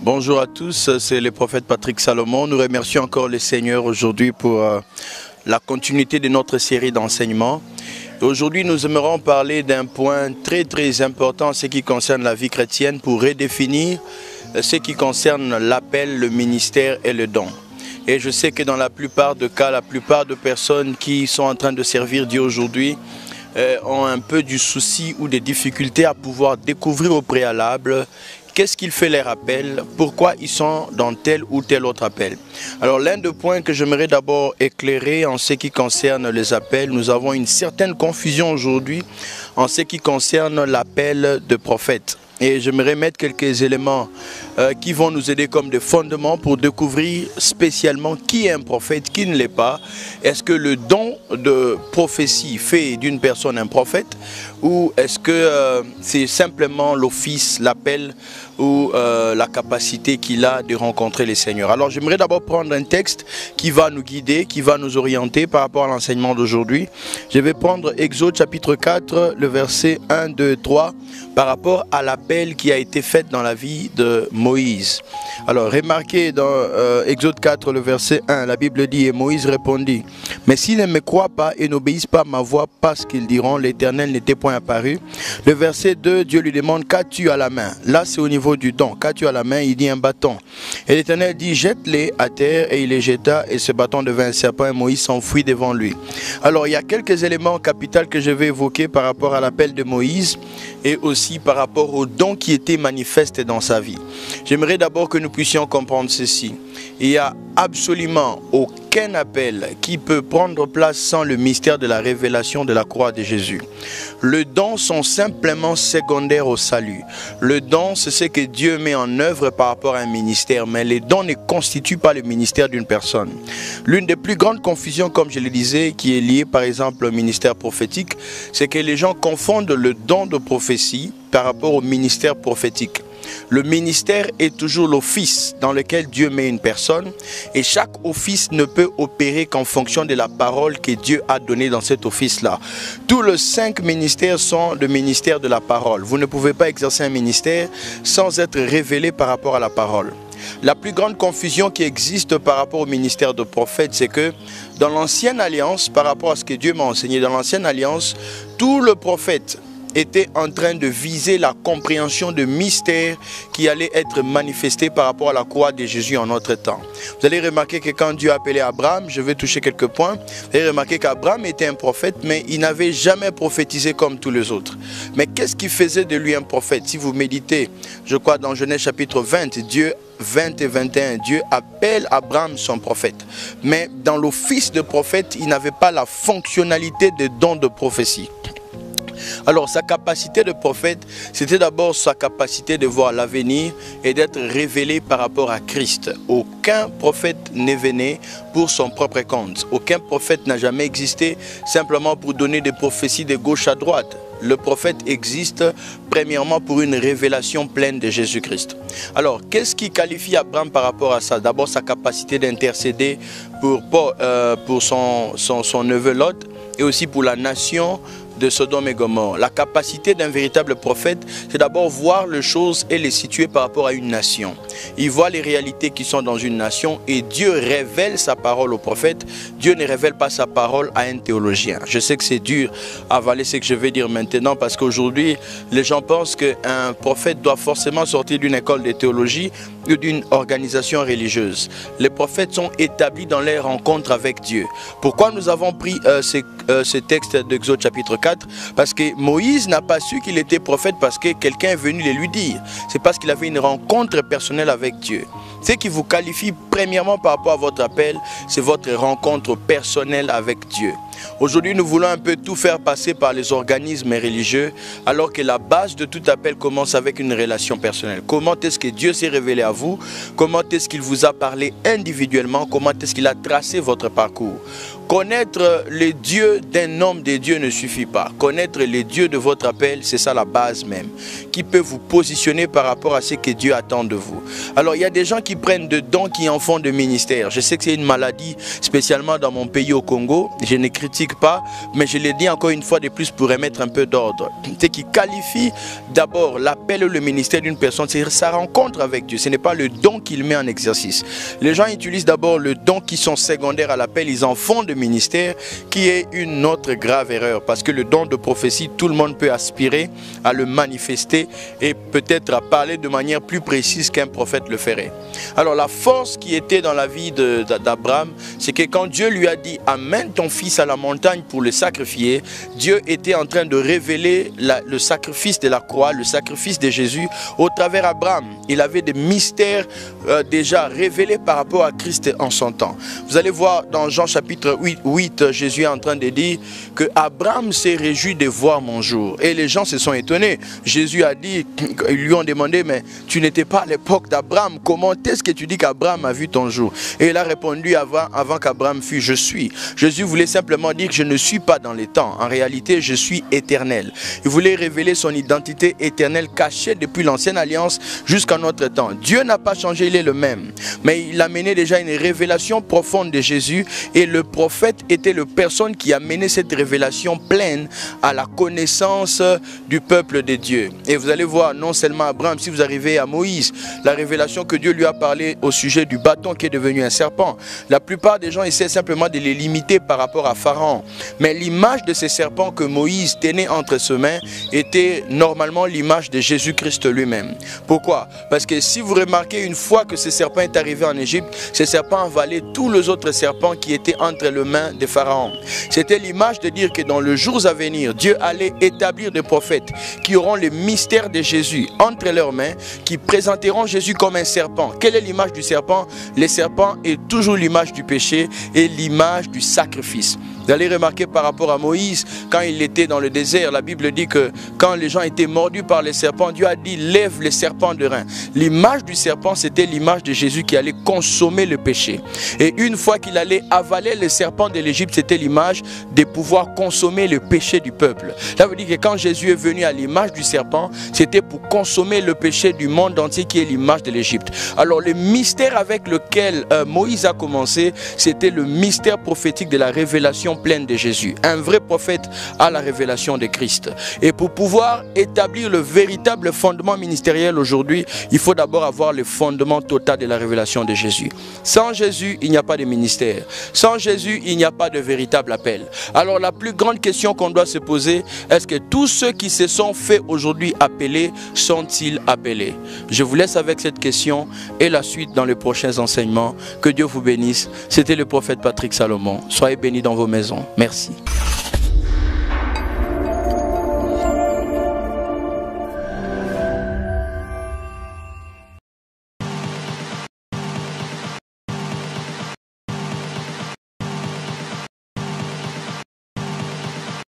Bonjour à tous, c'est le prophète Patrick Salomon. Nous remercions encore le Seigneur aujourd'hui pour la continuité de notre série d'enseignements. Aujourd'hui, nous aimerons parler d'un point très important en ce qui concerne la vie chrétienne pour redéfinir ce qui concerne l'appel, le ministère et le don. Et je sais que dans la plupart des cas, la plupart de personnes qui sont en train de servir Dieu aujourd'hui ont un peu du souci ou des difficultés à pouvoir découvrir au préalable qu'est-ce qu'il fait leur appel, pourquoi ils sont dans tel ou tel autre appel. Alors l'un des points que j'aimerais d'abord éclairer en ce qui concerne les appels, nous avons une certaine confusion aujourd'hui en ce qui concerne l'appel de prophète. Et j'aimerais mettre quelques éléments qui vont nous aider comme des fondements pour découvrir spécialement qui est un prophète, qui ne l'est pas. Est-ce que le don de prophétie fait d'une personne un prophète ou est-ce que c'est simplement l'office, l'appel ou la capacité qu'il a de rencontrer les seigneurs. Alors j'aimerais d'abord prendre un texte qui va nous guider, qui va nous orienter par rapport à l'enseignement d'aujourd'hui. Je vais prendre Exode chapitre 4, le verset 1, 2, 3, par rapport à l'appel qui a été fait dans la vie de Moïse. Alors remarquez dans Exode 4, le verset 1, la Bible dit « Et Moïse répondit, mais s'ils ne me croient pas et n'obéissent pas à ma voix, parce qu'ils diront, l'Éternel n'était point apparu. » Le verset 2, Dieu lui demande « Qu'as-tu à la main ?» Là c'est au niveau du don. Qu'as-tu à la main? Il dit un bâton. Et l'Éternel dit jette-les à terre, et il les jeta et ce bâton devint un serpent et Moïse s'enfuit devant lui. Alors il y a quelques éléments capitaux que je vais évoquer par rapport à l'appel de Moïse et aussi par rapport au don qui était manifeste dans sa vie. J'aimerais d'abord que nous puissions comprendre ceci. Il n'y a absolument aucun appel qui peut prendre place sans le mystère de la révélation de la croix de Jésus. Les dons sont simplement secondaires au salut. Le don, c'est ce que Dieu met en œuvre par rapport à un ministère, mais les dons ne constituent pas le ministère d'une personne. L'une des plus grandes confusions, comme je le disais, qui est liée par exemple au ministère prophétique, c'est que les gens confondent le don de prophétie par rapport au ministère prophétique. Le ministère est toujours l'office dans lequel Dieu met une personne et chaque office ne peut opérer qu'en fonction de la parole que Dieu a donnée dans cet office-là. Tous les 5 ministères sont le ministère de la parole. Vous ne pouvez pas exercer un ministère sans être révélé par rapport à la parole. La plus grande confusion qui existe par rapport au ministère de prophète, c'est que dans l'ancienne alliance, par rapport à ce que Dieu m'a enseigné, dans l'ancienne alliance, tout le prophète était en train de viser la compréhension de mystères qui allait être manifesté par rapport à la croix de Jésus en notre temps. Vous allez remarquer que quand Dieu a appelé Abraham, je vais toucher quelques points, vous allez remarquer qu'Abraham était un prophète, mais il n'avait jamais prophétisé comme tous les autres. Mais qu'est-ce qui faisait de lui un prophète? Si vous méditez, je crois dans Genèse chapitre 20, Dieu 20 et 21, Dieu appelle Abraham son prophète. Mais dans l'office de prophète, il n'avait pas la fonctionnalité de don de prophétie. Alors sa capacité de prophète, c'était d'abord sa capacité de voir l'avenir et d'être révélé par rapport à Christ. Aucun prophète n'est venu pour son propre compte. Aucun prophète n'a jamais existé simplement pour donner des prophéties de gauche à droite. Le prophète existe premièrement pour une révélation pleine de Jésus-Christ. Alors, qu'est-ce qui qualifie Abraham par rapport à ça? D'abord, sa capacité d'intercéder pour son neveu Lot et aussi pour la nation de Sodome et Gomorrhe. La capacité d'un véritable prophète, c'est d'abord voir les choses et les situer par rapport à une nation. Il voit les réalités qui sont dans une nation et Dieu révèle sa parole au prophète. Dieu ne révèle pas sa parole à un théologien. Je sais que c'est dur à avaler ce que je vais dire maintenant parce qu'aujourd'hui, les gens pensent qu'un prophète doit forcément sortir d'une école de théologie ou d'une organisation religieuse. Les prophètes sont établis dans les rencontres avec Dieu. Pourquoi nous avons pris ce texte d'Exode chapitre 4? Parce que Moïse n'a pas su qu'il était prophète parce que quelqu'un est venu le lui dire. C'est parce qu'il avait une rencontre personnelle avec Dieu. Ce qui vous qualifie premièrement par rapport à votre appel, c'est votre rencontre personnelle avec Dieu. Aujourd'hui, nous voulons un peu tout faire passer par les organismes religieux, alors que la base de tout appel commence avec une relation personnelle. Comment est-ce que Dieu s'est révélé à vous? Comment est-ce qu'il vous a parlé individuellement? Comment est-ce qu'il a tracé votre parcours? Connaître les dieux d'un homme des dieux ne suffit pas. Connaître les dieux de votre appel, c'est ça la base même, qui peut vous positionner par rapport à ce que Dieu attend de vous. Alors il y a des gens qui prennent de dons qui en font de ministère. Je sais que c'est une maladie, spécialement dans mon pays au Congo. Je ne critique pas, mais je l'ai dit encore une fois de plus pour remettre un peu d'ordre. Ce qui qualifie d'abord l'appel ou le ministère d'une personne, c'est sa rencontre avec Dieu. Ce n'est pas le don qu'il met en exercice. Les gens utilisent d'abord le don qui sont secondaires à l'appel, ils en font de ministère, qui est une autre grave erreur, parce que le don de prophétie, tout le monde peut aspirer à le manifester et peut-être à parler de manière plus précise qu'un prophète le ferait. Alors la force qui était dans la vie d'Abraham, c'est que quand Dieu lui a dit amène ton fils à la montagne pour le sacrifier, Dieu était en train de révéler le sacrifice de la croix, le sacrifice de Jésus au travers d'Abraham. Il avait des mystères déjà révélés par rapport à Christ en son temps. Vous allez voir dans Jean chapitre 8, Jésus est en train de dire que Abraham s'est réjoui de voir mon jour. Et les gens se sont étonnés. Jésus a dit, ils lui ont demandé, mais tu n'étais pas à l'époque d'Abraham, comment est-ce que tu dis qu'Abraham a vu ton jour? Et il a répondu avant qu'Abraham fût, je suis. Jésus voulait simplement dire que je ne suis pas dans les temps. En réalité, je suis éternel. Il voulait révéler son identité éternelle cachée depuis l'ancienne alliance jusqu'à notre temps. Dieu n'a pas changé, il est le même. Mais il a mené déjà une révélation profonde de Jésus et le prophète était la personne qui a mené cette révélation pleine à la connaissance du peuple de Dieu. Et vous allez voir, non seulement Abraham, si vous arrivez à Moïse, la révélation que Dieu lui a parlé au sujet du bâton qui est devenu un serpent. La plupart des gens essaient simplement de les limiter par rapport à Pharaon. Mais l'image de ces serpents que Moïse tenait entre ses mains était normalement l'image de Jésus-Christ lui-même. Pourquoi? Parce que si vous remarquez, une fois que ce serpent est arrivé en Égypte, ce serpent avalait tous les autres serpents qui étaient entre les mains de Pharaon. C'était l'image de dire que dans les jours à venir, Dieu allait établir des prophètes qui auront le mystère de Jésus entre leurs mains, qui présenteront Jésus comme un serpent. Quelle est l'image du serpent? Le serpent est toujours l'image du péché et l'image du sacrifice. Vous allez remarquer par rapport à Moïse, quand il était dans le désert, la Bible dit que quand les gens étaient mordus par les serpents, Dieu a dit lève les serpents de rein. L'image du serpent, c'était l'image de Jésus qui allait consommer le péché. Et une fois qu'il allait avaler les serpents de l'Égypte, c'était l'image de pouvoir consommer le péché du peuple. Ça veut dire que quand Jésus est venu à l'image du serpent, c'était pour consommer le péché du monde entier qui est l'image de l'Égypte. Alors le mystère avec lequel Moïse a commencé, c'était le mystère prophétique de la révélation pleine de Jésus. Un vrai prophète a la révélation de Christ. Et pour pouvoir établir le véritable fondement ministériel aujourd'hui, il faut d'abord avoir le fondement total de la révélation de Jésus. Sans Jésus, il n'y a pas de ministère. Sans Jésus, il n'y a pas de véritable appel. Alors la plus grande question qu'on doit se poser, est-ce que tous ceux qui se sont fait aujourd'hui appeler, sont-ils appelés? Je vous laisse avec cette question et la suite dans les prochains enseignements. Que Dieu vous bénisse. C'était le prophète Patrick Salomon. Soyez bénis dans vos maisons. Merci.